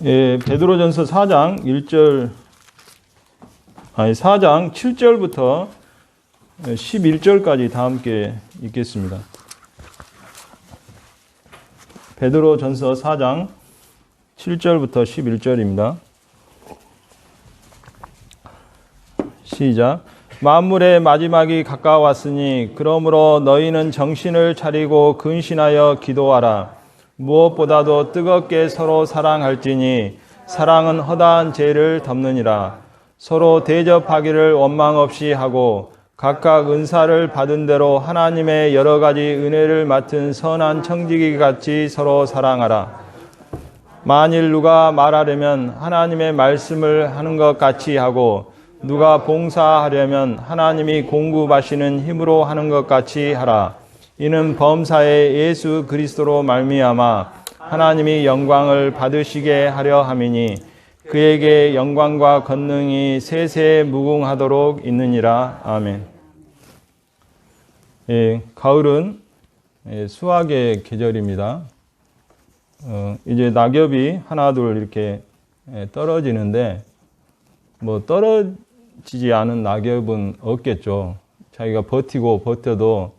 베드로전서 4장 7절부터 11절까지 다 함께 읽겠습니다. 베드로전서 4장 7절부터 11절입니다. 시작. 만물의 마지막이 가까웠으니 그러므로 너희는 정신을 차리고 근신하여 기도하라. 무엇보다도 뜨겁게 서로 사랑할지니 사랑은 허다한 죄를 덮느니라. 서로 대접하기를 원망 없이 하고 각각 은사를 받은 대로 하나님의 여러 가지 은혜를 맡은 선한 청지기 같이 서로 사랑하라. 만일 누가 말하려면 하나님의 말씀을 하는 것 같이 하고 누가 봉사하려면 하나님이 공급하시는 힘으로 하는 것 같이 하라. 이는 범사에 예수 그리스도로 말미암아 하나님이 영광을 받으시게 하려 함이니 그에게 영광과 권능이 세세 무궁하도록 있느니라. 아멘. 가을은 수확의 계절입니다. 이제 낙엽이 하나둘 이렇게 떨어지는데 뭐 떨어지지 않은 낙엽은 없겠죠. 자기가 버티고 버텨도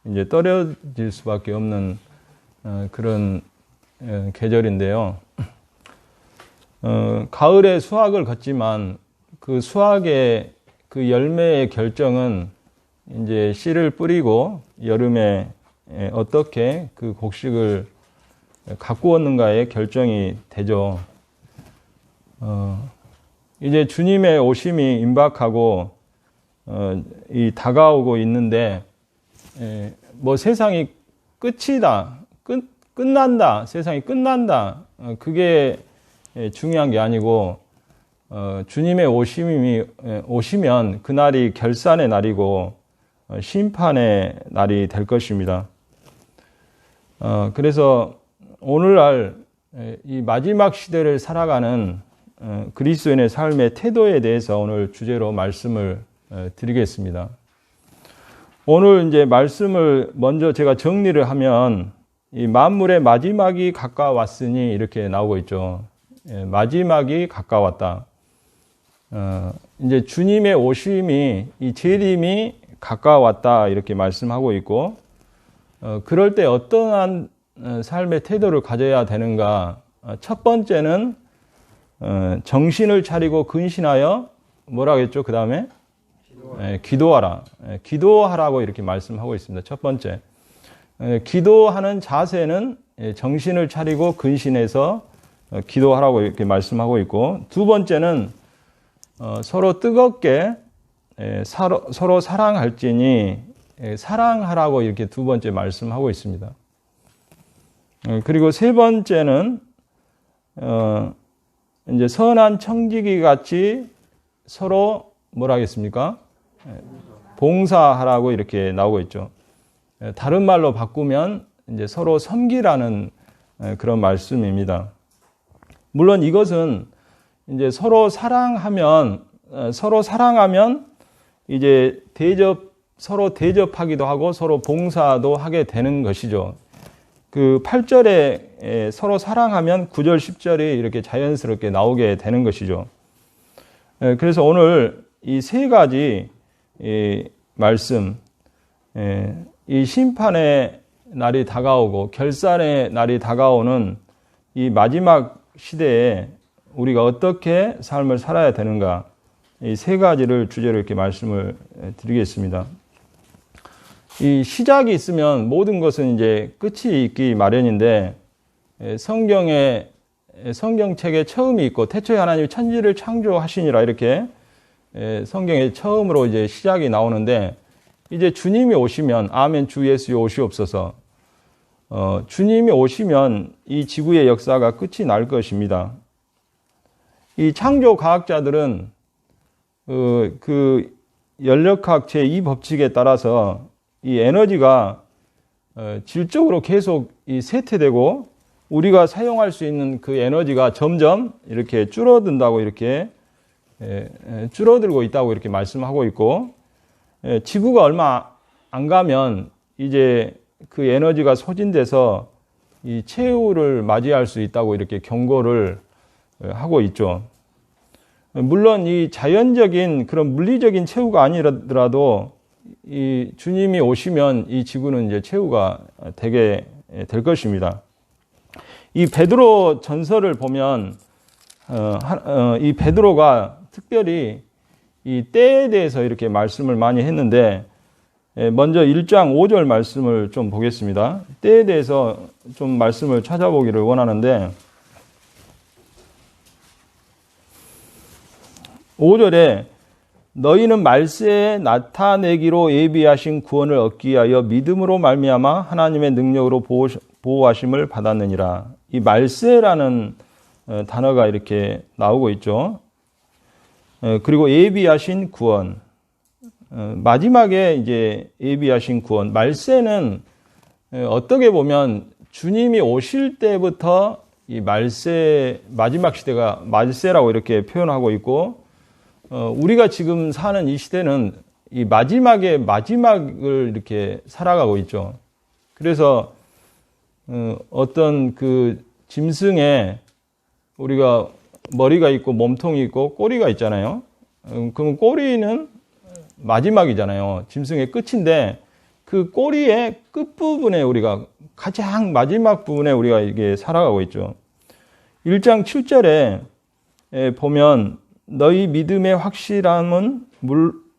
이제 떨어질 수밖에 없는 그런 계절인데요. 가을에 수확을 걷지만 그 수확의 그 열매의 결정은 이제 씨를 뿌리고 여름에 어떻게 그 곡식을 갖고 왔는가에 결정이 되죠. 이제 주님의 오심이 임박하고 이 다가오고 있는데 뭐 세상이 끝이다, 끝난다, 세상이 끝난다, 그게 중요한 게 아니고 주님의 오시면 그날이 결산의 날이고 심판의 날이 될 것입니다. 그래서 오늘날 이 마지막 시대를 살아가는 그리스도인의 삶의 태도에 대해서 오늘 주제로 말씀을 드리겠습니다. 오늘 이제 말씀을 먼저 제가 정리를 하면 이 만물의 마지막이 가까웠으니 이렇게 나오고 있죠. 마지막이 가까웠다. 이제 주님의 오심이, 이 재림이 가까웠다 이렇게 말씀하고 있고, 그럴 때 어떠한 삶의 태도를 가져야 되는가? 첫 번째는 정신을 차리고 근신하여 뭐라고 했죠? 그 다음에 기도하라. 기도하라고 이렇게 말씀하고 있습니다. 첫 번째. 기도하는 자세는 정신을 차리고 근신해서 기도하라고 이렇게 말씀하고 있고, 두 번째는 서로 뜨겁게 서로 사랑할지니 사랑하라고 이렇게 두 번째 말씀하고 있습니다. 그리고 세 번째는 이제 선한 청지기 같이 서로 뭐라 하겠습니까? 봉사하라고 이렇게 나오고 있죠. 다른 말로 바꾸면 이제 서로 섬기라는 그런 말씀입니다. 물론 이것은 이제 서로 사랑하면 이제 서로 대접하기도 하고 서로 봉사도 하게 되는 것이죠. 그 8절에 서로 사랑하면 9절, 10절이 이렇게 자연스럽게 나오게 되는 것이죠. 그래서 오늘 이 세 가지 말씀, 이 심판의 날이 다가오고 결산의 날이 다가오는 이 마지막 시대에 우리가 어떻게 삶을 살아야 되는가, 이 세 가지를 주제로 이렇게 말씀을 드리겠습니다. 이 시작이 있으면 모든 것은 이제 끝이 있기 마련인데, 성경책에 처음이 있고 태초에 하나님이 천지를 창조하시니라 이렇게 성경에 처음으로 이제 시작이 나오는데, 이제 주님이 오시면, 아멘 주 예수여 오시옵소서, 주님이 오시면 이 지구의 역사가 끝이 날 것입니다. 이 창조 과학자들은 그 연력학 제2법칙에 따라서 이 에너지가 질적으로 계속 이 쇠퇴되고 우리가 사용할 수 있는 그 에너지가 점점 이렇게 줄어든다고 이렇게 줄어들고 있다고 이렇게 말씀하고 있고, 지구가 얼마 안 가면 이제 그 에너지가 소진돼서 이 최후를 맞이할 수 있다고 이렇게 경고를 하고 있죠. 물론 이 자연적인 그런 물리적인 최후가 아니더라도 이 주님이 오시면 이 지구는 이제 최후가 되게 될 것입니다. 이 베드로 전서를 보면 이 베드로가 특별히 이 때에 대해서 이렇게 말씀을 많이 했는데, 먼저 1장 5절 말씀을 좀 보겠습니다. 때에 대해서 좀 말씀을 찾아보기를 원하는데, 5절에 너희는 말세에 나타내기로 예비하신 구원을 얻기 위하여 믿음으로 말미암아 하나님의 능력으로 보호하심을 받았느니라. 이 말세라는 단어가 이렇게 나오고 있죠. 그리고 예비하신 구원. 마지막에 이제 예비하신 구원. 말세는 어떻게 보면 주님이 오실 때부터 이 말세, 마지막 시대가 말세라고 이렇게 표현하고 있고, 우리가 지금 사는 이 시대는 이 마지막의 마지막을 이렇게 살아가고 있죠. 그래서 어떤 그 짐승에 우리가 머리가 있고 몸통이 있고 꼬리가 있잖아요. 그럼 꼬리는 마지막이잖아요. 짐승의 끝인데 그 꼬리의 끝부분에 우리가 가장 마지막 부분에 우리가 이게 살아가고 있죠. 1장 7절에 보면 너희 믿음의 확실함은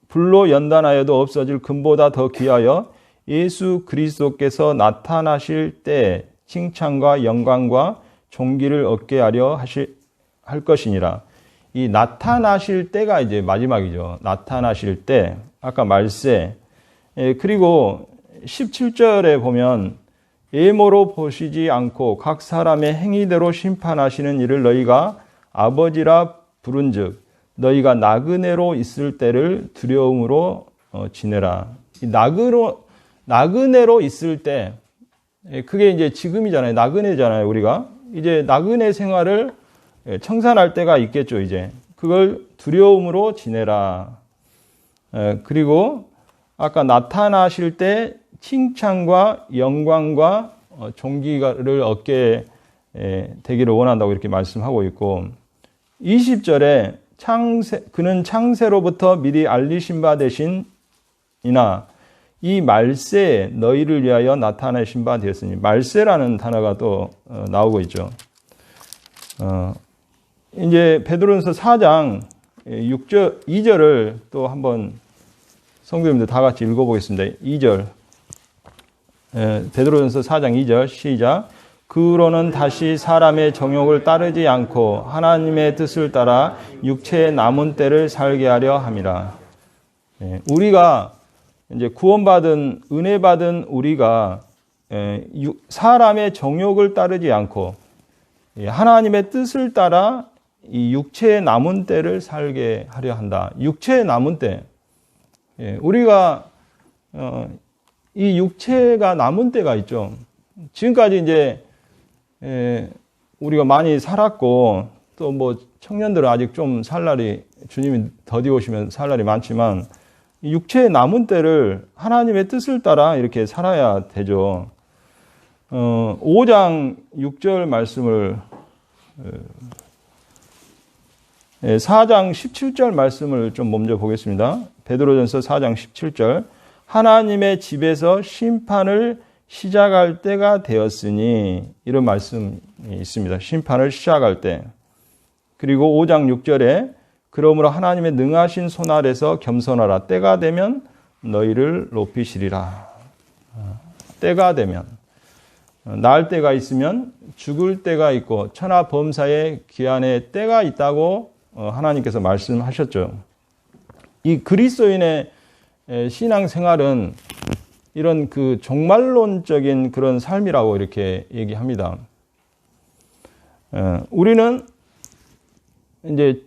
불로 연단하여도 없어질 금보다 더 귀하여 예수 그리스도께서 나타나실 때 칭찬과 영광과 존귀를 얻게 하려 할 것이니라. 이 나타나실 때가 이제 마지막이죠. 나타나실 때, 아까 말세. 그리고 17절에 보면 예모로 보시지 않고 각 사람의 행위대로 심판하시는 이를 너희가 아버지라 부른즉 너희가 나그네로 있을 때를 두려움으로 지내라. 이 나그네로 있을 때, 그게 이제 지금이잖아요. 나그네잖아요, 우리가. 이제 나그네 생활을 청산할 때가 있겠죠, 이제. 그걸 두려움으로 지내라. 그리고 아까 나타나실 때 칭찬과 영광과 존귀를 얻게 되기를 원한다고 이렇게 말씀하고 있고, 20절에 그는 창세로부터 미리 알리신 바 되신이나 이 말세에 너희를 위하여 나타내신 바 되었으니, 말세라는 단어가 또 나오고 있죠. 이제 베드로전서 4장 6절, 2절을 또 한번 성도님들 다 같이 읽어보겠습니다. 2절. 베드로전서 4장 2절 시작. 그로는 다시 사람의 정욕을 따르지 않고 하나님의 뜻을 따라 육체의 남은 때를 살게 하려 함이라. 우리가 이제 구원받은, 은혜 받은 우리가 사람의 정욕을 따르지 않고 하나님의 뜻을 따라 이 육체의 남은 때를 살게 하려 한다. 육체의 남은 때. 우리가 이 육체가 남은 때가 있죠. 지금까지 이제 우리가 많이 살았고, 또 뭐 청년들은 아직 좀 살 날이, 주님이 더디 오시면 살 날이 많지만, 육체의 남은 때를 하나님의 뜻을 따라 이렇게 살아야 되죠. 5장 6절 말씀을, 4장 17절 말씀을 좀 먼저 보겠습니다. 베드로전서 4장 17절. 하나님의 집에서 심판을 시작할 때가 되었으니, 이런 말씀이 있습니다. 심판을 시작할 때. 그리고 5장 6절에 그러므로 하나님의 능하신 손 아래서 겸손하라. 때가 되면 너희를 높이시리라. 때가 되면. 날 때가 있으면 죽을 때가 있고 천하범사의 기한의 때가 있다고 하나님께서 말씀하셨죠. 이 그리스도인의 신앙생활은 이런 그 종말론적인 그런 삶이라고 이렇게 얘기합니다. 우리는 이제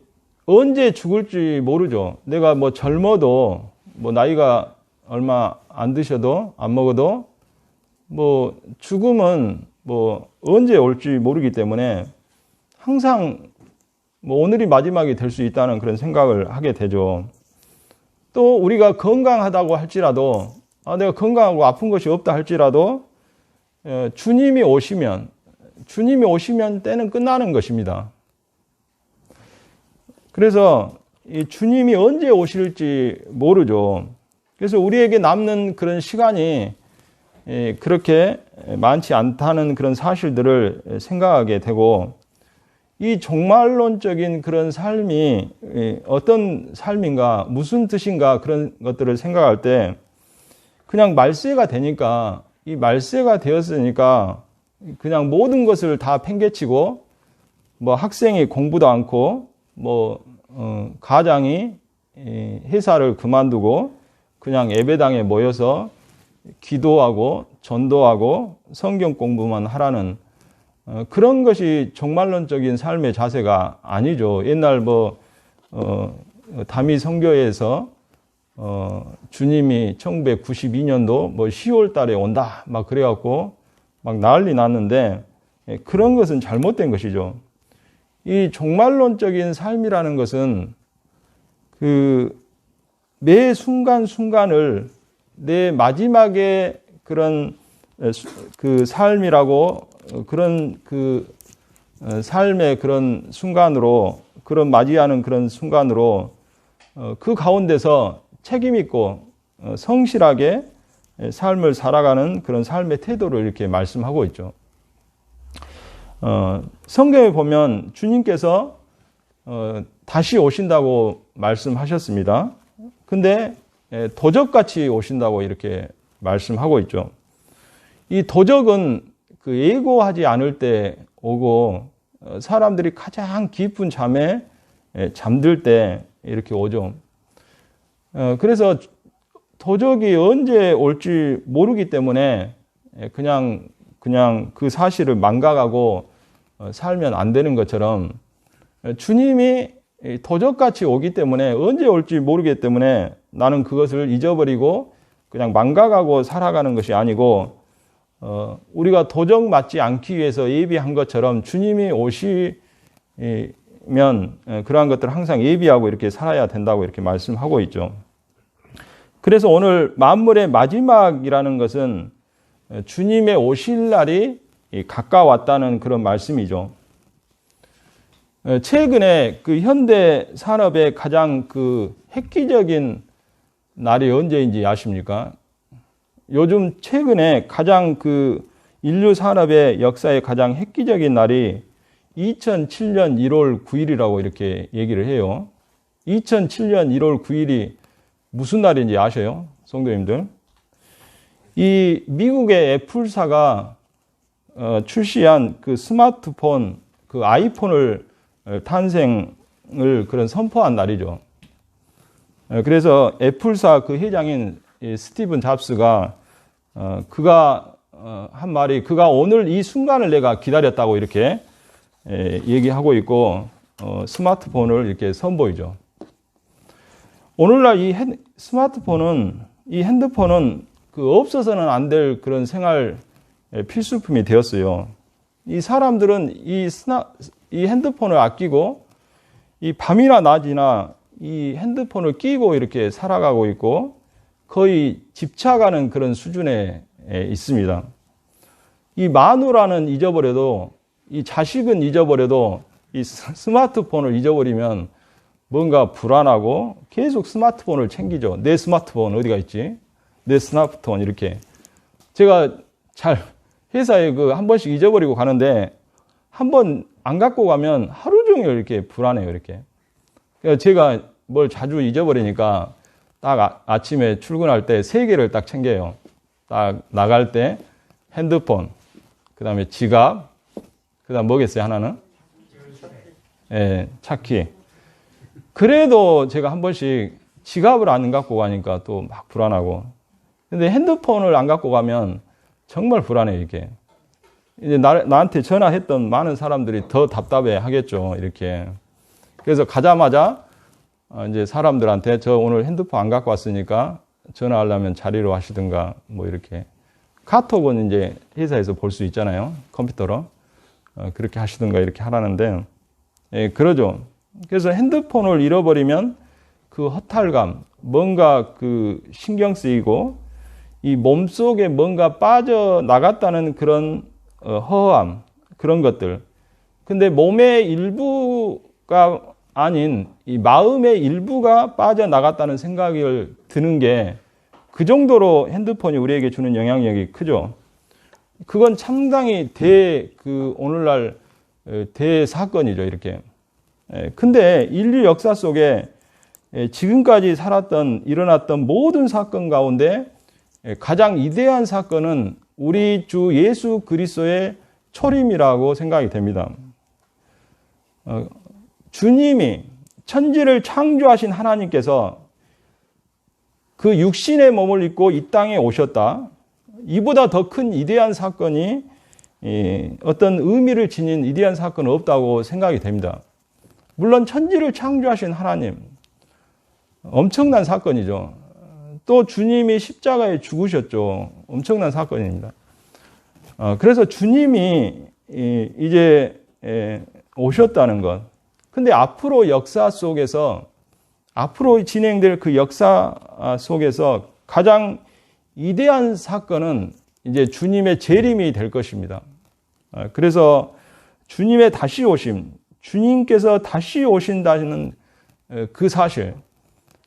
언제 죽을지 모르죠. 내가 뭐 젊어도, 뭐 나이가 얼마 안 드셔도, 안 먹어도, 뭐 죽음은 뭐 언제 올지 모르기 때문에 항상 뭐 오늘이 마지막이 될 수 있다는 그런 생각을 하게 되죠. 또 우리가 건강하다고 할지라도, 내가 건강하고 아픈 것이 없다 할지라도 주님이 오시면 때는 끝나는 것입니다. 그래서 이 주님이 언제 오실지 모르죠. 그래서 우리에게 남는 그런 시간이 그렇게 많지 않다는 그런 사실들을 생각하게 되고, 이 종말론적인 그런 삶이 어떤 삶인가, 무슨 뜻인가, 그런 것들을 생각할 때 그냥 말세가 되니까, 이 말세가 되었으니까 그냥 모든 것을 다 팽개치고, 뭐 학생이 공부도 않고, 뭐 가장이 회사를 그만두고 그냥 예배당에 모여서 기도하고 전도하고 성경 공부만 하라는 그런 것이 종말론적인 삶의 자세가 아니죠. 옛날 다미 선교회에서 주님이 1992년도 10월 달에 온다 막 그래갖고 막 난리 났는데, 그런 것은 잘못된 것이죠. 이 종말론적인 삶이라는 것은 매 순간순간을 내 마지막에 그런 그 삶이라고, 그런 삶의 그런 순간으로, 그런 맞이하는 그런 순간으로 그 가운데서 책임있고 성실하게 삶을 살아가는 그런 삶의 태도를 이렇게 말씀하고 있죠. 성경에 보면 주님께서 다시 오신다고 말씀하셨습니다. 근데 도적같이 오신다고 이렇게 말씀하고 있죠. 이 도적은 예고하지 않을 때 오고, 사람들이 가장 깊은 잠에 잠들 때 이렇게 오죠. 그래서 도적이 언제 올지 모르기 때문에 그냥 그 사실을 망각하고 살면 안 되는 것처럼, 주님이 도적같이 오기 때문에, 언제 올지 모르기 때문에 나는 그것을 잊어버리고 그냥 망각하고 살아가는 것이 아니고, 우리가 도적 맞지 않기 위해서 예비한 것처럼 주님이 오시면 그러한 것들을 항상 예비하고 이렇게 살아야 된다고 이렇게 말씀하고 있죠. 그래서 오늘 만물의 마지막이라는 것은 주님의 오실 날이 가까웠다는 그런 말씀이죠. 최근에 현대 산업의 가장 획기적인 날이 언제인지 아십니까? 요즘 최근에 가장 인류 산업의 역사의 가장 획기적인 날이 2007년 1월 9일이라고 이렇게 얘기를 해요. 2007년 1월 9일이 무슨 날인지 아셔요? 성도님들? 이 미국의 애플사가 출시한 스마트폰, 아이폰을 탄생을 선포한 날이죠. 그래서 애플사 회장인 스티븐 잡스가 그가 한 말이, 그가 오늘 이 순간을 내가 기다렸다고 이렇게 얘기하고 있고, 스마트폰을 이렇게 선보이죠. 오늘날 이 스마트폰은, 이 핸드폰은 없어서는 안 될 그런 생활 필수품이 되었어요. 이 사람들은 이 핸드폰을 아끼고, 이 밤이나 낮이나 이 핸드폰을 끼고 이렇게 살아가고 있고, 거의 집착하는 그런 수준에 있습니다. 이 마누라는 잊어버려도, 이 자식은 잊어버려도, 이 스마트폰을 잊어버리면 뭔가 불안하고 계속 스마트폰을 챙기죠. 내 스마트폰 어디가 있지? 내 스마트폰 이렇게. 제가 회사에 한 번씩 잊어버리고 가는데, 한 번 안 갖고 가면 하루 종일 이렇게 불안해요, 이렇게. 그래서 제가 뭘 자주 잊어버리니까 딱 아침에 출근할 때 3개를 딱 챙겨요. 딱 나갈 때 핸드폰, 그 다음에 지갑, 그 다음 뭐겠어요, 하나는? 예, 차키. 그래도 제가 한 번씩 지갑을 안 갖고 가니까 또 막 불안하고. 근데 핸드폰을 안 갖고 가면 정말 불안해요, 이게. 이제 나한테 전화했던 많은 사람들이 더 답답해 하겠죠, 이렇게. 그래서 가자마자 이제 사람들한테 저 오늘 핸드폰 안 갖고 왔으니까 전화하려면 자리로 하시든가 뭐 이렇게. 카톡은 이제 회사에서 볼 수 있잖아요, 컴퓨터로. 그렇게 하시든가 이렇게 하라는데, 예, 그러죠. 그래서 핸드폰을 잃어버리면 허탈감, 뭔가 신경 쓰이고, 이 몸속에 뭔가 빠져나갔다는 그런 허함, 그런 것들. 근데 몸의 일부가 아닌 이 마음의 일부가 빠져나갔다는 생각이 드는 게 그 정도로 핸드폰이 우리에게 주는 영향력이 크죠. 그건 상당히 오늘날 대사건이죠, 이렇게. 근데 인류 역사 속에 지금까지 일어났던 모든 사건 가운데 가장 위대한 사건은 우리 주 예수 그리스도의 초림이라고 생각이 됩니다. 주님이 천지를 창조하신 하나님께서 그 육신의 몸을 입고 이 땅에 오셨다. 이보다 더 큰 위대한 사건이 어떤 의미를 지닌 위대한 사건은 없다고 생각이 됩니다. 물론 천지를 창조하신 하나님, 엄청난 사건이죠. 또 주님이 십자가에 죽으셨죠. 엄청난 사건입니다. 그래서 주님이 이제 오셨다는 것. 근데 앞으로 진행될 그 역사 속에서 가장 위대한 사건은 이제 주님의 재림이 될 것입니다. 그래서 주님의 다시 오심, 주님께서 다시 오신다는 그 사실,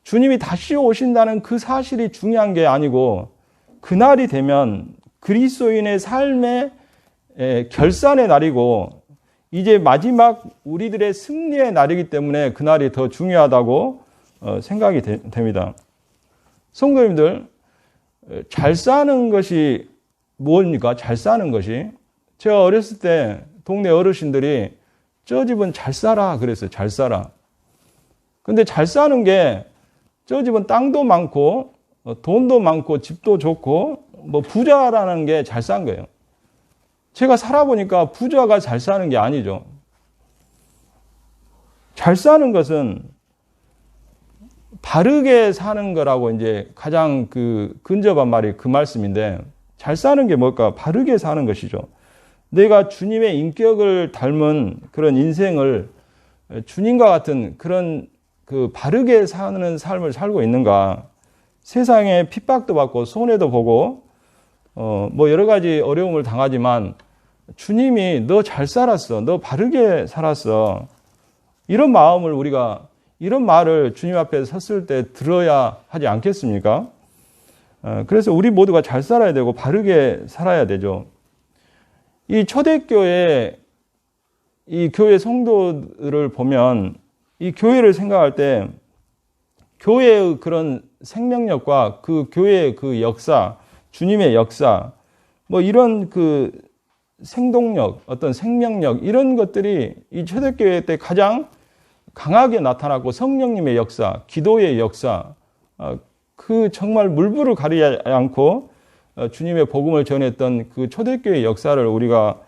주님이 다시 오신다는 그 사실이 중요한 게 아니고 그날이 되면 그리스도인의 삶의 결산의 날이고 이제 마지막 우리들의 승리의 날이기 때문에 그날이 더 중요하다고 생각이 됩니다. 성도님들, 잘 사는 것이 뭡니까? 잘 사는 것이. 제가 어렸을 때 동네 어르신들이 저 집은 잘 살아 그랬어요. 잘 살아. 근데 잘 사는 게 저 집은 땅도 많고 돈도 많고 집도 좋고 뭐 부자라는 게 잘 산 거예요. 제가 살아보니까 부자가 잘 사는 게 아니죠. 잘 사는 것은 바르게 사는 거라고 이제 가장 근접한 말이 그 말씀인데, 잘 사는 게 뭘까? 바르게 사는 것이죠. 내가 주님의 인격을 닮은 그런 인생을 주님과 같은 그런 바르게 사는 삶을 살고 있는가? 세상에 핍박도 받고 손해도 보고 뭐 여러 가지 어려움을 당하지만 주님이 너 잘 살았어, 너 바르게 살았어, 이런 말을 주님 앞에 섰을 때 들어야 하지 않겠습니까? 그래서 우리 모두가 잘 살아야 되고 바르게 살아야 되죠. 이 초대교회, 이 교회 성도들을 보면 이 교회를 생각할 때 교회의 그런 생명력과 그 교회의 그 역사, 주님의 역사, 뭐 이런 생동력, 어떤 생명력, 이런 것들이 이 초대교회 때 가장 강하게 나타났고, 성령님의 역사, 기도의 역사, 정말 물불을 가리지 않고 주님의 복음을 전했던 그 초대교회의 역사를 우리가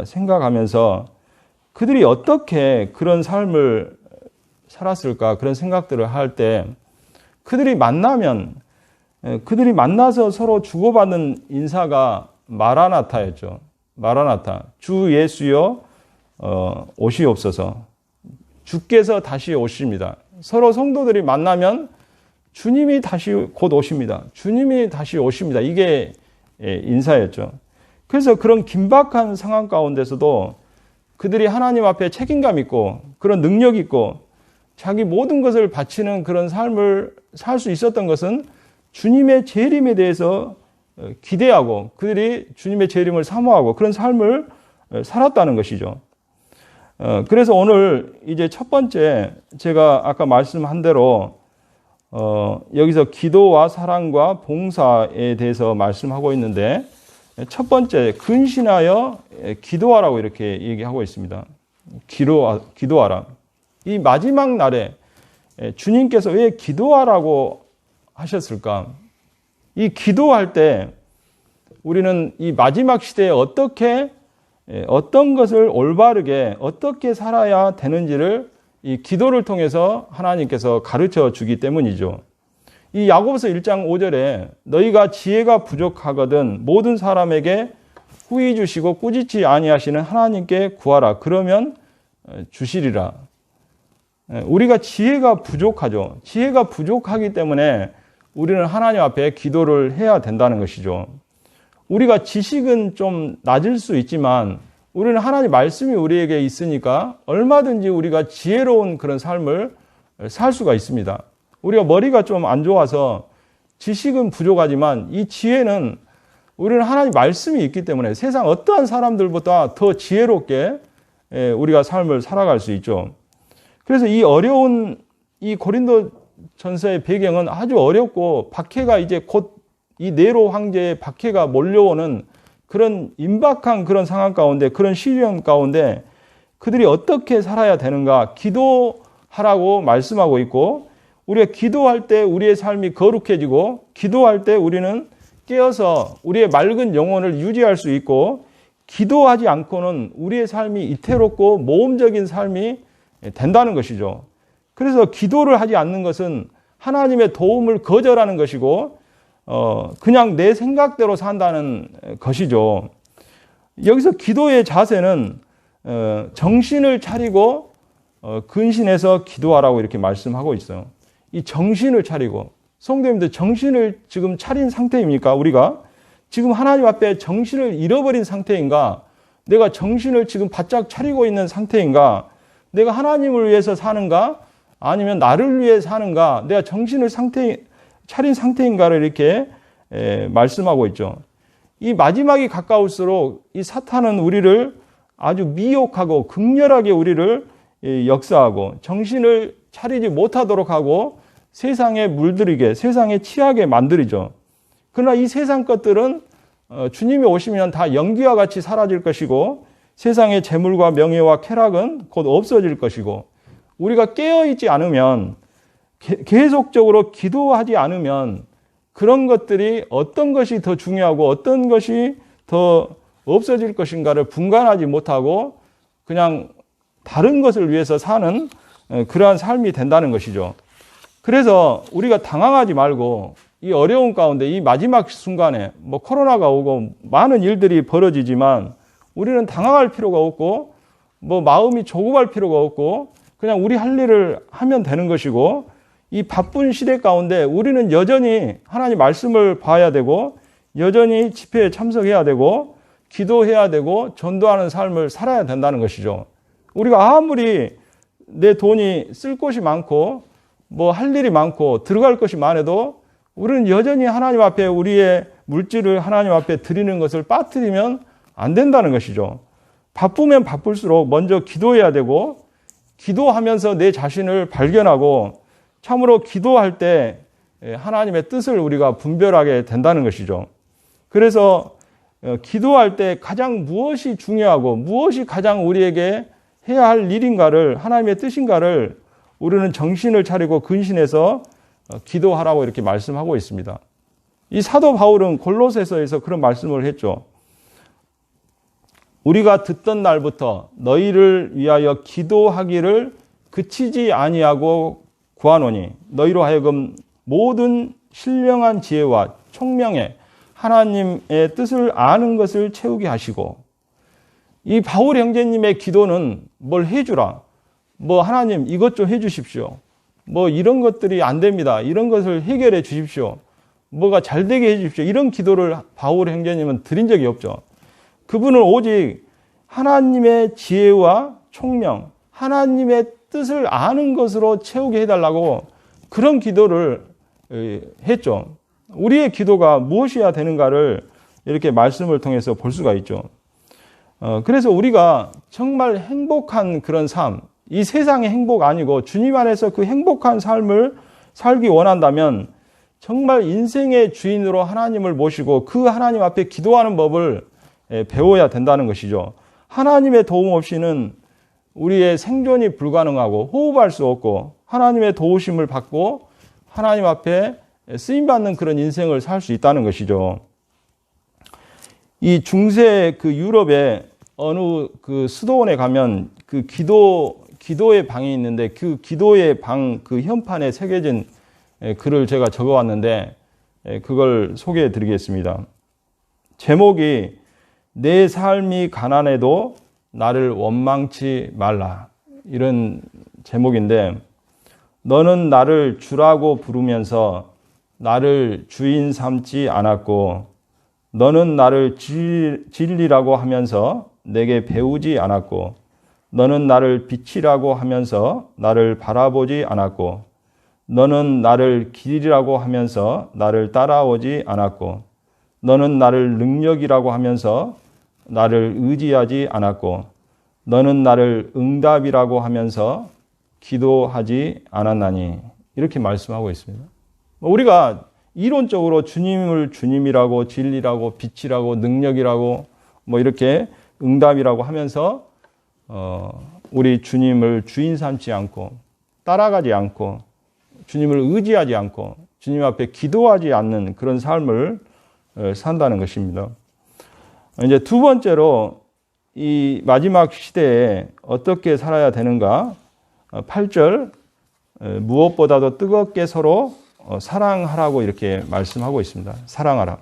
생각하면서 그들이 어떻게 그런 삶을 살았을까, 그런 생각들을 할 때 그들이 만나서 서로 주고받는 인사가 마라나타였죠. 마라나타. 주 예수여 오시옵소서. 주께서 다시 오십니다. 서로 성도들이 만나면 주님이 다시 곧 오십니다. 주님이 다시 오십니다. 이게 인사였죠. 그래서 그런 긴박한 상황 가운데서도 그들이 하나님 앞에 책임감 있고 그런 능력 있고 자기 모든 것을 바치는 그런 삶을 살 수 있었던 것은 주님의 재림에 대해서 기대하고 그들이 주님의 재림을 사모하고 그런 삶을 살았다는 것이죠. 그래서 오늘 이제 첫 번째, 제가 아까 말씀한 대로 여기서 기도와 사랑과 봉사에 대해서 말씀하고 있는데, 첫 번째, 근신하여 기도하라고 이렇게 얘기하고 있습니다. 기도하라. 이 마지막 날에 주님께서 왜 기도하라고 하셨을까? 이 기도할 때 우리는 이 마지막 시대에 어떤 것을 올바르게 어떻게 살아야 되는지를 이 기도를 통해서 하나님께서 가르쳐 주기 때문이죠. 이 야고보서 1장 5절에 너희가 지혜가 부족하거든 모든 사람에게 후히 주시고 꾸짖지 아니하시는 하나님께 구하라. 그러면 주시리라. 우리가 지혜가 부족하죠. 지혜가 부족하기 때문에 우리는 하나님 앞에 기도를 해야 된다는 것이죠. 우리가 지식은 좀 낮을 수 있지만 우리는 하나님 말씀이 우리에게 있으니까 얼마든지 우리가 지혜로운 그런 삶을 살 수가 있습니다. 우리가 머리가 좀 안 좋아서 지식은 부족하지만 이 지혜는 우리는 하나님 말씀이 있기 때문에 세상 어떠한 사람들보다 더 지혜롭게 우리가 삶을 살아갈 수 있죠. 그래서 이 어려운 이 고린도 전서의 배경은 아주 어렵고 박해가 이제 곧 이 네로 황제의 박해가 몰려오는 그런 임박한 그런 상황 가운데, 그런 시련 가운데 그들이 어떻게 살아야 되는가 기도하라고 말씀하고 있고, 우리가 기도할 때 우리의 삶이 거룩해지고, 기도할 때 우리는 깨어서 우리의 맑은 영혼을 유지할 수 있고, 기도하지 않고는 우리의 삶이 이태롭고 모험적인 삶이 된다는 것이죠. 그래서 기도를 하지 않는 것은 하나님의 도움을 거절하는 것이고, 그냥 내 생각대로 산다는 것이죠. 여기서 기도의 자세는 정신을 차리고 근신해서 기도하라고 이렇게 말씀하고 있어요. 이 정신을 차리고, 성도님들 정신을 지금 차린 상태입니까? 우리가 지금 하나님 앞에 정신을 잃어버린 상태인가? 내가 정신을 지금 바짝 차리고 있는 상태인가? 내가 하나님을 위해서 사는가? 아니면 나를 위해 사는가? 내가 정신을 차린 상태인가를 이렇게 말씀하고 있죠. 이 마지막이 가까울수록 이 사탄은 우리를 아주 미혹하고 극렬하게 우리를 역사하고 정신을 차리지 못하도록 하고 세상에 물들이게, 세상에 취하게 만들죠. 그러나 이 세상 것들은 주님이 오시면 다 연기와 같이 사라질 것이고, 세상의 재물과 명예와 쾌락은 곧 없어질 것이고, 우리가 깨어있지 않으면, 계속적으로 기도하지 않으면 그런 것들이 어떤 것이 더 중요하고 어떤 것이 더 없어질 것인가를 분간하지 못하고 그냥 다른 것을 위해서 사는 그러한 삶이 된다는 것이죠. 그래서 우리가 당황하지 말고 이 어려운 가운데 이 마지막 순간에 코로나가 오고 많은 일들이 벌어지지만 우리는 당황할 필요가 없고 마음이 조급할 필요가 없고 그냥 우리 할 일을 하면 되는 것이고, 이 바쁜 시대 가운데 우리는 여전히 하나님 말씀을 봐야 되고, 여전히 집회에 참석해야 되고, 기도해야 되고, 전도하는 삶을 살아야 된다는 것이죠. 우리가 아무리 내 돈이 쓸 곳이 많고 할 일이 많고 들어갈 것이 많아도 우리는 여전히 하나님 앞에 우리의 물질을 하나님 앞에 드리는 것을 빠뜨리면 안 된다는 것이죠. 바쁘면 바쁠수록 먼저 기도해야 되고, 기도하면서 내 자신을 발견하고 참으로 기도할 때 하나님의 뜻을 우리가 분별하게 된다는 것이죠. 그래서 기도할 때 가장 무엇이 중요하고 무엇이 가장 우리에게 해야 할 일인가를, 하나님의 뜻인가를 우리는 정신을 차리고 근신해서 기도하라고 이렇게 말씀하고 있습니다. 이 사도 바울은 골로새서에서 그런 말씀을 했죠. 우리가 듣던 날부터 너희를 위하여 기도하기를 그치지 아니하고 구하노니 너희로 하여금 모든 신령한 지혜와 총명에 하나님의 뜻을 아는 것을 채우게 하시고, 이 바울 형제님의 기도는 뭘 해주라, 하나님 이것 좀 해주십시오, 이런 것들이 안 됩니다, 이런 것을 해결해 주십시오, 뭐가 잘 되게 해주십시오, 이런 기도를 바울 형제님은 드린 적이 없죠. 그분은 오직 하나님의 지혜와 총명, 하나님의 뜻을 아는 것으로 채우게 해달라고 그런 기도를 했죠. 우리의 기도가 무엇이어야 되는가를 이렇게 말씀을 통해서 볼 수가 있죠. 그래서 우리가 정말 행복한 그런 삶, 이 세상의 행복 아니고 주님 안에서 그 행복한 삶을 살기 원한다면 정말 인생의 주인으로 하나님을 모시고 그 하나님 앞에 기도하는 법을 배워야 된다는 것이죠. 하나님의 도움 없이는 우리의 생존이 불가능하고 호흡할 수 없고, 하나님의 도우심을 받고 하나님 앞에 쓰임받는 그런 인생을 살 수 있다는 것이죠. 이 중세 그 유럽의 어느 그 수도원에 가면 그 기도의 방이 있는데, 그 기도의 방 그 현판에 새겨진 글을 제가 적어 왔는데 그걸 소개해 드리겠습니다. 제목이 내 삶이 가난해도 나를 원망치 말라, 이런 제목인데, 너는 나를 주라고 부르면서 나를 주인 삼지 않았고, 너는 나를 진리라고 하면서 내게 배우지 않았고 너는 나를 빛이라고 하면서 나를 바라보지 않았고 너는 나를 길이라고 하면서 나를 따라오지 않았고 너는 나를 능력이라고 하면서 나를 의지하지 않았고 너는 나를 응답이라고 하면서 기도하지 않았나니 이렇게 말씀하고 있습니다. 우리가 이론적으로 주님을 주님이라고 진리라고 빛이라고 능력이라고 뭐 이렇게 응답이라고 하면서 우리 주님을 주인 삼지 않고 따라가지 않고 주님을 의지하지 않고 주님 앞에 기도하지 않는 그런 삶을 산다는 것입니다. 이제 두 번째로 이 마지막 시대에 어떻게 살아야 되는가? 8절 무엇보다도 뜨겁게 서로 사랑하라고 이렇게 말씀하고 있습니다. 사랑하라.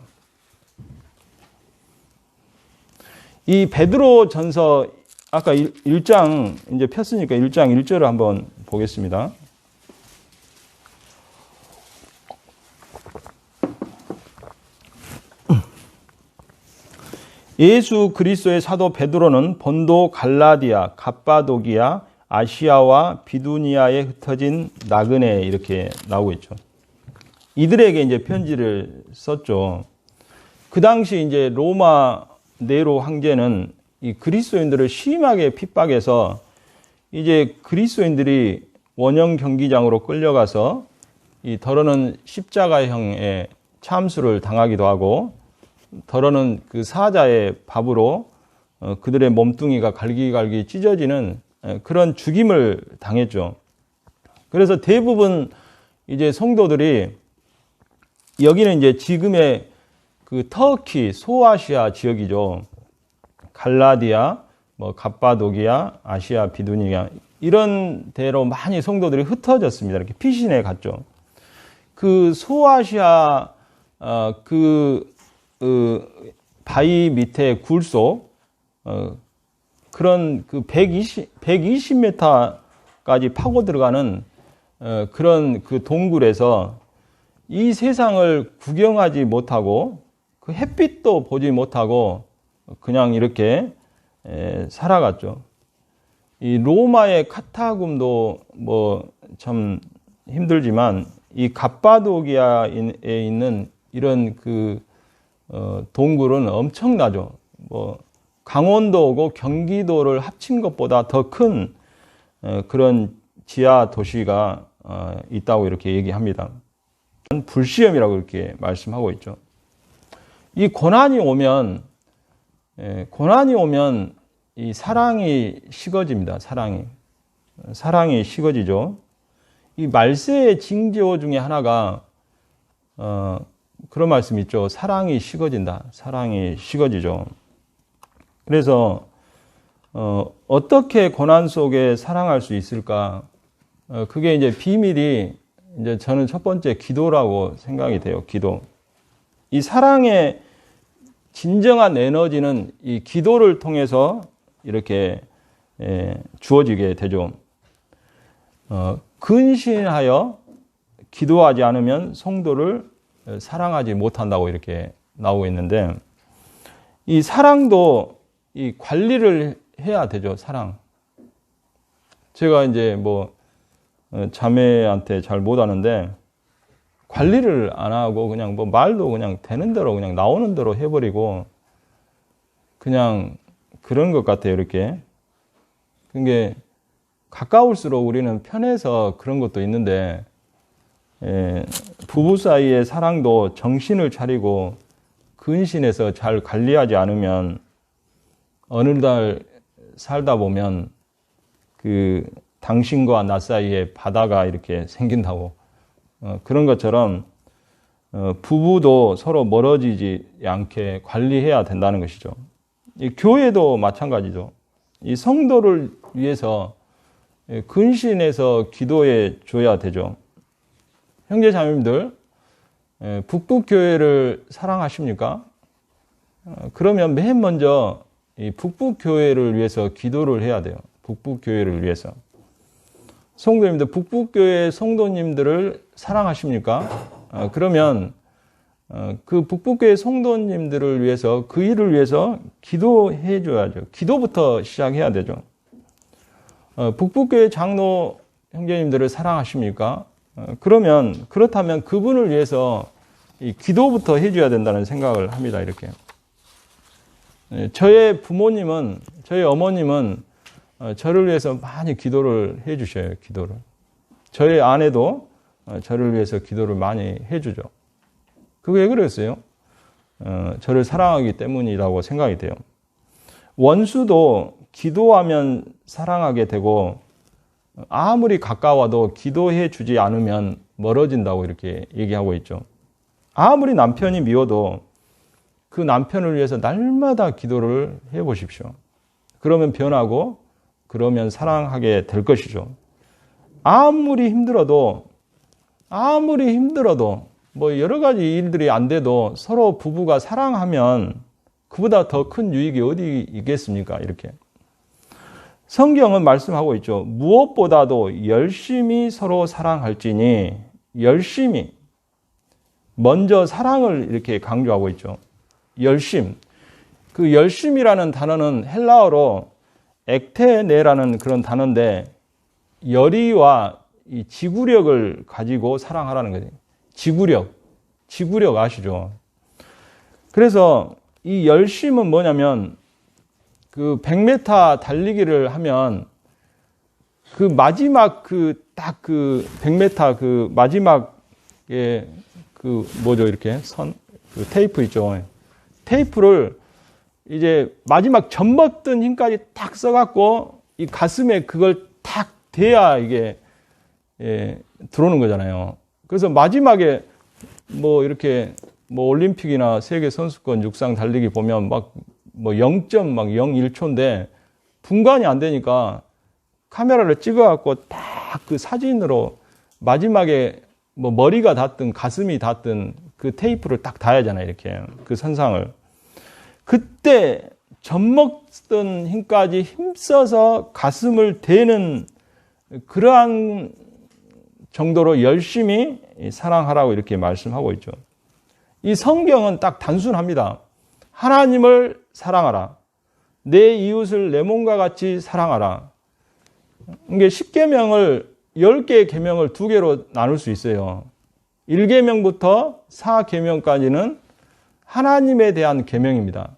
이 베드로 전서 아까 1장 이제 폈으니까 1장 1절을 한번 보겠습니다. 예수 그리스도의 사도 베드로는 본도, 갈라디아, 갑바도기아, 아시아와 비두니아에 흩어진 나그네 이렇게 나오고 있죠. 이들에게 이제 편지를 썼죠. 그 당시 이제 로마 네로 황제는 이 그리스도인들을 심하게 핍박해서 이제 그리스도인들이 원형 경기장으로 끌려가서 이 더러는 십자가형의 참수를 당하기도 하고 더러는 그 사자의 밥으로 그들의 몸뚱이가 갈기갈기 찢어지는 그런 죽임을 당했죠. 그래서 대부분 이제 성도들이 여기는 이제 지금의 그 터키, 소아시아 지역이죠. 갈라디아, 뭐 갑바도기아, 아시아, 비두니아 이런 데로 많이 성도들이 흩어졌습니다. 이렇게 피신해 갔죠. 그 소아시아 바위 밑에 굴 속 그런 그 120m까지 파고 들어가는 그런 그 동굴에서 이 세상을 구경하지 못하고 그 햇빛도 보지 못하고 그냥 이렇게 살아갔죠. 이 로마의 카타굼도 뭐 참 힘들지만 이 갑바도기아에 있는 이런 그 동굴은 엄청나죠. 뭐 강원도고 경기도를 합친 것보다 더 큰 그런 지하 도시가 있다고 이렇게 얘기합니다. 불시험이라고 이렇게 말씀하고 있죠. 이 고난이 오면 이 사랑이 식어집니다. 사랑이 식어지죠. 이 말세의 징조 중에 하나가 그런 말씀이 있죠. 사랑이 식어진다. 사랑이 식어지죠. 그래서 어떻게 고난 속에 사랑할 수 있을까? 그게 이제 비밀이 이제 저는 첫 번째 기도라고 생각이 돼요. 기도. 이 사랑의 진정한 에너지는 이 기도를 통해서 이렇게 주어지게 되죠. 근신하여 기도하지 않으면 성도를 사랑하지 못한다고 이렇게 나오고 있는데 이 사랑도 이 관리를 해야 되죠. 사랑. 제가 이제 뭐 자매한테 잘 못하는데 관리를 안 하고 그냥 뭐 말도 그냥 되는 대로 그냥 나오는 대로 해버리고 그냥 그런 것 같아요. 이렇게. 그게 가까울수록 우리는 편해서 그런 것도 있는데 부부 사이의 사랑도 정신을 차리고 근신해서 잘 관리하지 않으면 어느 날 살다 보면 그 당신과 나 사이에 바다가 이렇게 생긴다고 그런 것처럼 부부도 서로 멀어지지 않게 관리해야 된다는 것이죠. 이 교회도 마찬가지죠. 이 성도를 위해서 근신해서 기도해 줘야 되죠. 형제 자매님들, 북북교회를 사랑하십니까? 그러면 맨 먼저 이 북북교회를 위해서 기도를 해야 돼요. 북북교회를 위해서. 성도님들, 북북교회 성도님들을 사랑하십니까? 그러면 그 북북교회 성도님들을 위해서 그 일을 위해서 기도해 줘야죠. 기도부터 시작해야 되죠. 북북교회 장로 형제님들을 사랑하십니까? 그렇다면 그분을 위해서 이 기도부터 해줘야 된다는 생각을 합니다. 이렇게. 저의 부모님은, 저의 어머님은 저를 위해서 많이 기도를 해주셔요. 기도를. 저의 아내도 저를 위해서 기도를 많이 해주죠. 그게 왜 그랬어요? 저를 사랑하기 때문이라고 생각이 돼요. 원수도 기도하면 사랑하게 되고 아무리 가까워도 기도해 주지 않으면 멀어진다고 이렇게 얘기하고 있죠. 아무리 남편이 미워도 그 남편을 위해서 날마다 기도를 해 보십시오. 그러면 변하고 그러면 사랑하게 될 것이죠. 아무리 힘들어도 뭐 여러 가지 일들이 안 돼도 서로 부부가 사랑하면 그보다 더 큰 유익이 어디 있겠습니까? 이렇게. 성경은 말씀하고 있죠. 무엇보다도 열심히 서로 사랑할지니, 열심히. 먼저 사랑을 이렇게 강조하고 있죠. 열심. 그 열심이라는 단어는 헬라어로 액테네라는 그런 단어인데 열의와 이 지구력을 가지고 사랑하라는 거예요. 지구력 아시죠? 그래서 이 열심은 뭐냐면 그 100m 달리기를 하면 그 마지막 딱 그 100m 그 마지막에 그 뭐죠 이렇게 그 테이프 있죠. 테이프를 이제 마지막 젖먹던 힘까지 딱 써갖고 이 가슴에 그걸 탁 대야 이게 들어오는 거잖아요. 그래서 마지막에 뭐 이렇게 뭐 올림픽이나 세계 선수권 육상 달리기 보면 막 뭐 0.01초인데 분간이 안 되니까 카메라를 찍어갖고 딱 그 사진으로 마지막에 뭐 머리가 닿든 가슴이 닿든 그 테이프를 딱 닿아야잖아요. 이렇게 그 선상을. 그때 젖먹던 힘까지 힘써서 가슴을 대는 그러한 정도로 열심히 사랑하라고 이렇게 말씀하고 있죠. 이 성경은 딱 단순합니다. 하나님을 사랑하라. 내 이웃을 내 몸과 같이 사랑하라. 이게 10계명을 10개의 계명을 2개로 나눌 수 있어요. 1계명부터 4계명까지는 하나님에 대한 계명입니다.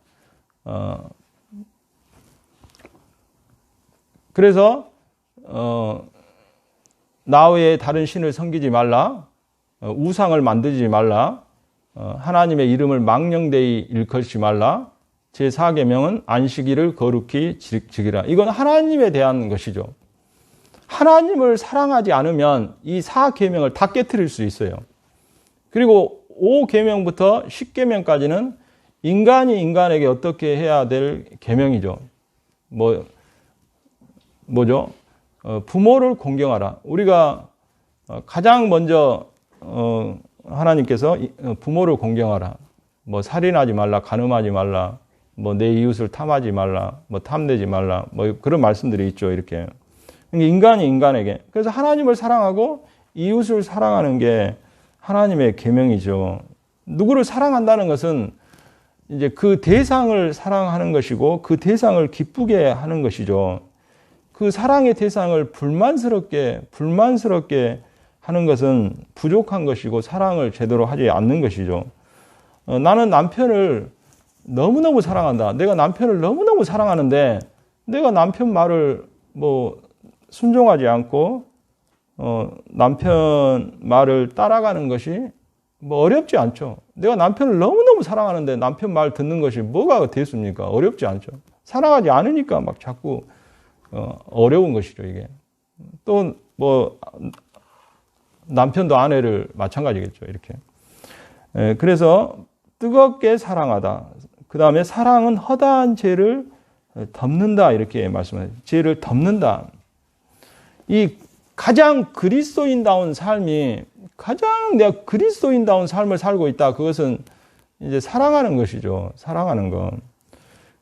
그래서 나 외에 다른 신을 섬기지 말라. 우상을 만들지 말라. 하나님의 이름을 망령되이 일컬지 말라. 제4계명은 안식일을 거룩히 지키라. 이건 하나님에 대한 것이죠. 하나님을 사랑하지 않으면 이 4계명을 다 깨트릴 수 있어요. 그리고 5계명부터 10계명까지는 인간이 인간에게 어떻게 해야 될 계명이죠. 뭐죠? 부모를 공경하라. 우리가 가장 먼저 하나님께서 부모를 공경하라. 뭐 살인하지 말라, 간음하지 말라, 뭐 내 이웃을 탐하지 말라, 뭐 탐내지 말라, 뭐 그런 말씀들이 있죠. 이렇게. 인간이 인간에게. 그래서 하나님을 사랑하고 이웃을 사랑하는 게 하나님의 계명이죠. 누구를 사랑한다는 것은 이제 그 대상을 사랑하는 것이고 그 대상을 기쁘게 하는 것이죠. 그 사랑의 대상을 불만스럽게 하는 것은 부족한 것이고 사랑을 제대로 하지 않는 것이죠. 나는 남편을 너무너무 사랑한다. 내가 남편을 너무너무 사랑하는데 내가 남편 말을 뭐 순종하지 않고 남편 말을 따라가는 것이 뭐 어렵지 않죠. 내가 남편을 너무너무 사랑하는데 남편 말 듣는 것이 뭐가 됐습니까? 어렵지 않죠. 사랑하지 않으니까 막 자꾸 어려운 것이죠, 이게. 또 뭐 남편도 아내를 마찬가지겠죠, 이렇게. 그래서 뜨겁게 사랑하다. 그 다음에 사랑은 허다한 죄를 덮는다, 이렇게 말씀해요. 죄를 덮는다. 이 가장 그리스도인다운 삶이 가장 내가 그리스도인다운 삶을 살고 있다. 그것은 이제 사랑하는 것이죠. 사랑하는 것.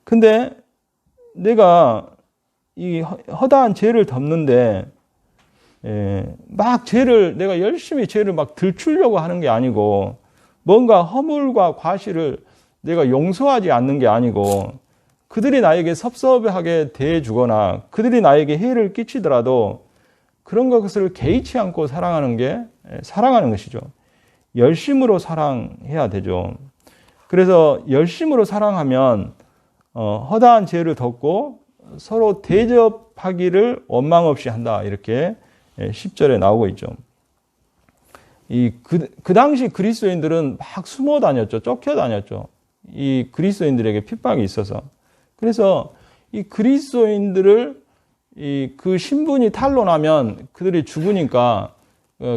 근데 내가 이 허다한 죄를 덮는데 막 내가 열심히 죄를 막 들추려고 하는 게 아니고 뭔가 허물과 과실을 내가 용서하지 않는 게 아니고 그들이 나에게 섭섭하게 대해주거나 그들이 나에게 해를 끼치더라도 그런 것을 개의치 않고 사랑하는 게 사랑하는 것이죠. 열심으로 사랑해야 되죠. 그래서 열심으로 사랑하면 허다한 죄를 덮고 서로 대접하기를 원망 없이 한다. 이렇게 10절에 나오고 있죠. 그 당시 그리스도인들은 막 숨어 다녔죠. 쫓겨 다녔죠. 이 그리스도인들에게 핍박이 있어서. 그래서 이 그리스도인들을 그 신분이 탄로나면 그들이 죽으니까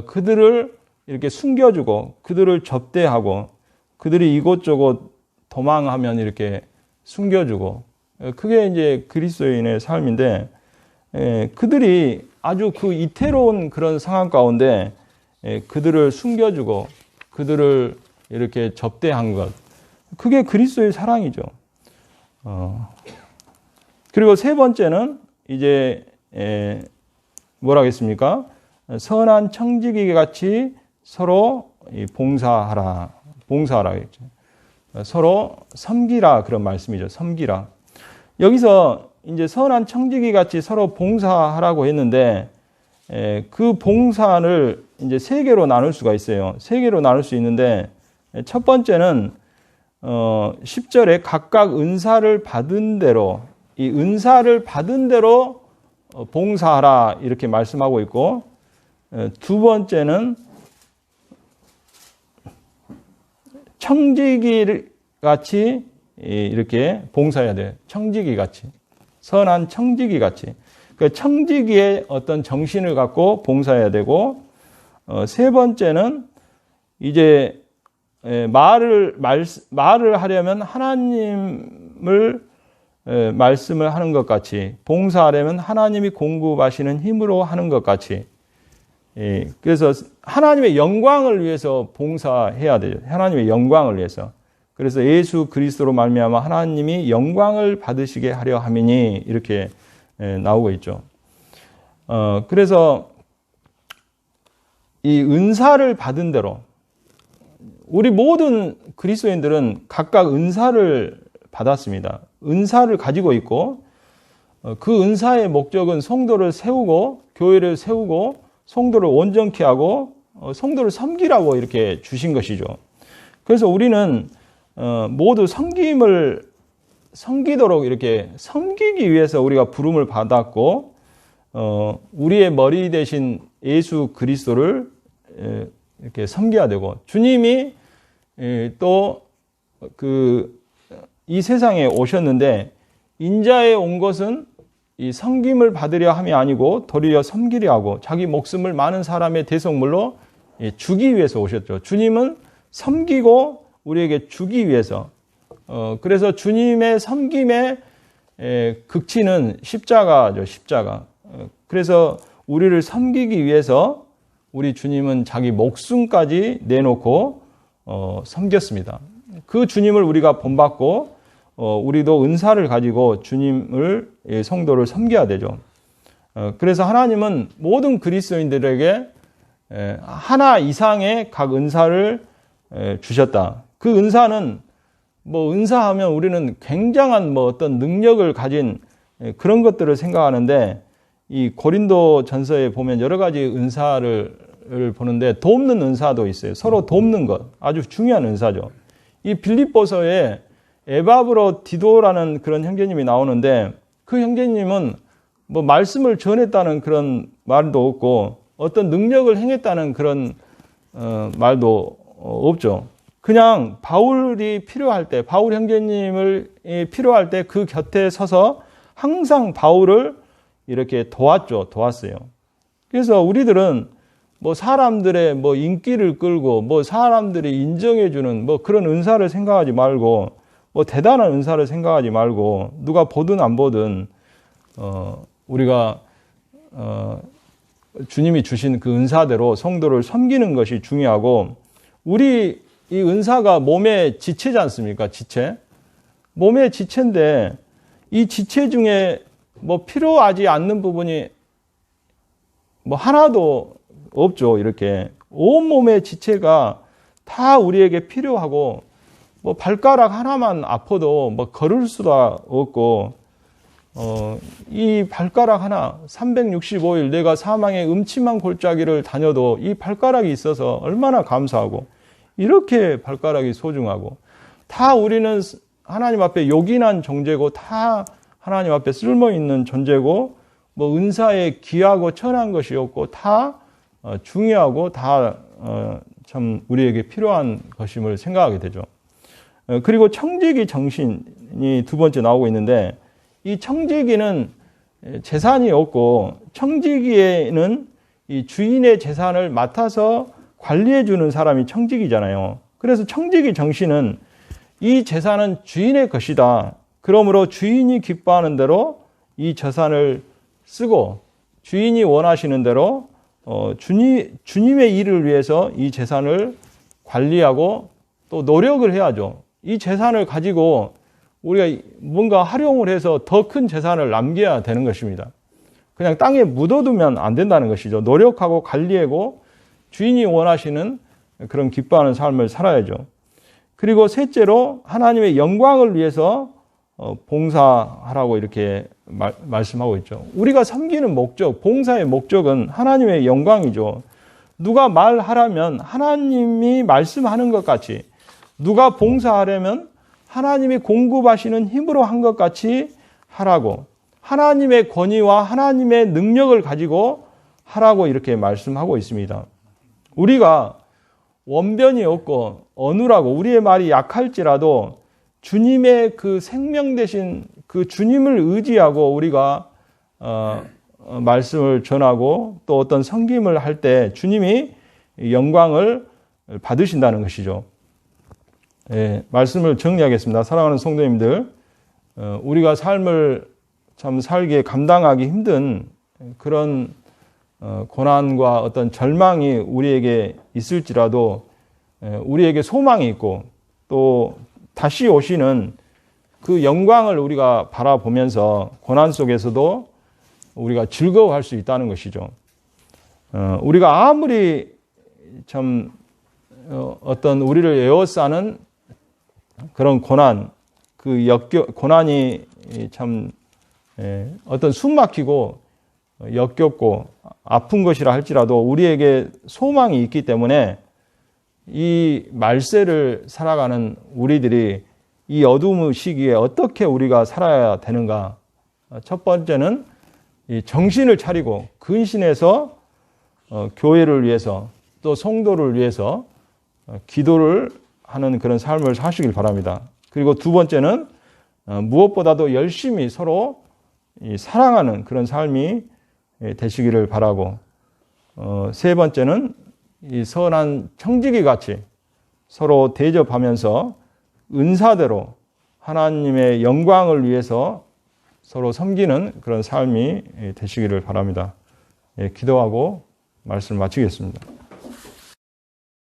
그들을 이렇게 숨겨주고 그들을 접대하고 그들이 이곳저곳 도망하면 이렇게 숨겨주고 그게 이제 그리스도인의 삶인데 그들이 아주 그 이태로운 그런 상황 가운데 그들을 숨겨주고 그들을 이렇게 접대한 것 그게 그리스도의 사랑이죠. 그리고 세 번째는 이제 뭐라 하겠습니까? 선한 청지기 같이 서로 봉사하라 했죠. 서로 섬기라 그런 말씀이죠. 섬기라. 여기서 이제 선한 청지기 같이 서로 봉사하라고 했는데 그 봉사를 이제 세 개로 나눌 수가 있어요. 세 개로 나눌 수 있는데 첫 번째는 10절에 각각 은사를 받은 대로 이 은사를 받은 대로 봉사하라 이렇게 말씀하고 있고 두 번째는 청지기 같이 이렇게 봉사해야 돼요. 청지기 같이. 선한 청지기 같이. 그 청지기의 어떤 정신을 갖고 봉사해야 되고 세 번째는 이제 말을 하려면 하나님을 말씀을 하는 것 같이 봉사하려면 하나님이 공급하시는 힘으로 하는 것 같이 그래서 하나님의 영광을 위해서 봉사해야 돼요. 하나님의 영광을 위해서. 그래서 예수 그리스도로 말미암아 하나님이 영광을 받으시게 하려 함이니 이렇게 나오고 있죠. 그래서 이 은사를 받은 대로 우리 모든 그리스도인들은 각각 은사를 받았습니다. 은사를 가지고 있고 그 은사의 목적은 성도를 세우고 교회를 세우고 성도를 온전케 하고 성도를 섬기라고 이렇게 주신 것이죠. 그래서 우리는 모두 섬기도록 이렇게 섬기기 위해서 우리가 부름을 받았고 우리의 머리 대신 예수 그리스도를 이렇게 섬겨야 되고 주님이 또 이 세상에 오셨는데 인자에 온 것은 이 섬김을 받으려 함이 아니고 도리어 섬기려 하고 자기 목숨을 많은 사람의 대속물로 주기 위해서 오셨죠. 주님은 섬기고 우리에게 주기 위해서 그래서 주님의 섬김의 극치는 십자가죠. 십자가. 그래서 우리를 섬기기 위해서 우리 주님은 자기 목숨까지 내놓고 섬겼습니다. 그 주님을 우리가 본받고 우리도 은사를 가지고 주님을 성도를 섬겨야 되죠. 그래서 하나님은 모든 그리스도인들에게 하나 이상의 각 은사를 주셨다. 그 은사는 은사하면 우리는 굉장한 어떤 능력을 가진 그런 것들을 생각하는데 이 고린도 전서에 보면 여러 가지 은사를 보는데 돕는 은사도 있어요. 서로 돕는 것 아주 중요한 은사죠. 이 빌립보서에 에바브로 디도라는 그런 형제님이 나오는데 그 형제님은 말씀을 전했다는 그런 말도 없고 어떤 능력을 행했다는 그런 말도 없죠. 그냥 바울이 필요할 때 바울 형제님을 필요할 때 그 곁에 서서 항상 바울을 이렇게 도왔어요. 그래서 우리들은 사람들의 인기를 끌고 사람들이 인정해주는 그런 은사를 생각하지 말고 대단한 은사를 생각하지 말고 누가 보든 안 보든 우리가 주님이 주신 그 은사대로 성도를 섬기는 것이 중요하고 우리 이 은사가 몸의 지체지 않습니까? 지체. 몸의 지체인데 이 지체 중에 필요하지 않는 부분이 하나도 없죠. 이렇게 온몸의 지체가 다 우리에게 필요하고 뭐 발가락 하나만 아파도 뭐 걸을 수도 없고 이 발가락 하나 365일 내가 사망의 음침한 골짜기를 다녀도 이 발가락이 있어서 얼마나 감사하고 이렇게 발가락이 소중하고 다 우리는 하나님 앞에 요긴한 존재고 다 하나님 앞에 쓸모있는 존재고 뭐 은사에 귀하고 천한 것이 없고 다 중요하고 다 참 우리에게 필요한 것임을 생각하게 되죠. 그리고 청지기 정신이 두 번째 나오고 있는데 이 청지기는 재산이 없고 청지기에는 이 주인의 재산을 맡아서 관리해 주는 사람이 청지기잖아요. 그래서 청지기 정신은 이 재산은 주인의 것이다. 그러므로 주인이 기뻐하는 대로 이 재산을 쓰고 주인이 원하시는 대로 주님의 일을 위해서 이 재산을 관리하고 또 노력을 해야죠. 이 재산을 가지고 우리가 뭔가 활용을 해서 더 큰 재산을 남겨야 되는 것입니다. 그냥 땅에 묻어두면 안 된다는 것이죠. 노력하고 관리하고 주인이 원하시는 그런 기뻐하는 삶을 살아야죠. 그리고 셋째로 하나님의 영광을 위해서 봉사하라고 이렇게 말씀하고 있죠. 우리가 섬기는 목적, 봉사의 목적은 하나님의 영광이죠. 누가 말하라면 하나님이 말씀하는 것 같이, 누가 봉사하려면 하나님이 공급하시는 힘으로 한 것 같이 하라고, 하나님의 권위와 하나님의 능력을 가지고 하라고 이렇게 말씀하고 있습니다. 우리가 원변이 없고 어눌하고 우리의 말이 약할지라도 주님의 그 생명 대신 그 주님을 의지하고 우리가 말씀을 전하고 또 어떤 섬김을 할 때 주님이 영광을 받으신다는 것이죠. 예, 말씀을 정리하겠습니다. 사랑하는 성도님들, 우리가 삶을 참 살기에 감당하기 힘든 그런 고난과 어떤 절망이 우리에게 있을지라도 우리에게 소망이 있고 또 다시 오시는 그 영광을 우리가 바라보면서 고난 속에서도 우리가 즐거워할 수 있다는 것이죠. 우리가 아무리 참 어떤 우리를 에워싸는 그런 고난, 그 고난이 참 어떤 숨막히고 역겹고 아픈 것이라 할지라도 우리에게 소망이 있기 때문에 이 말세를 살아가는 우리들이 이 어두운 시기에 어떻게 우리가 살아야 되는가? 첫 번째는 이 정신을 차리고 근신해서 교회를 위해서 또 성도를 위해서 기도를 하는 그런 삶을 사시길 바랍니다. 그리고 두 번째는 무엇보다도 열심히 서로 사랑하는 그런 삶이 되시기를 바라고, 세 번째는 이 선한 청지기 같이 서로 대접하면서 은사대로 하나님의 영광을 위해서 서로 섬기는 그런 삶이 되시기를 바랍니다. 기도하고 말씀을 마치겠습니다.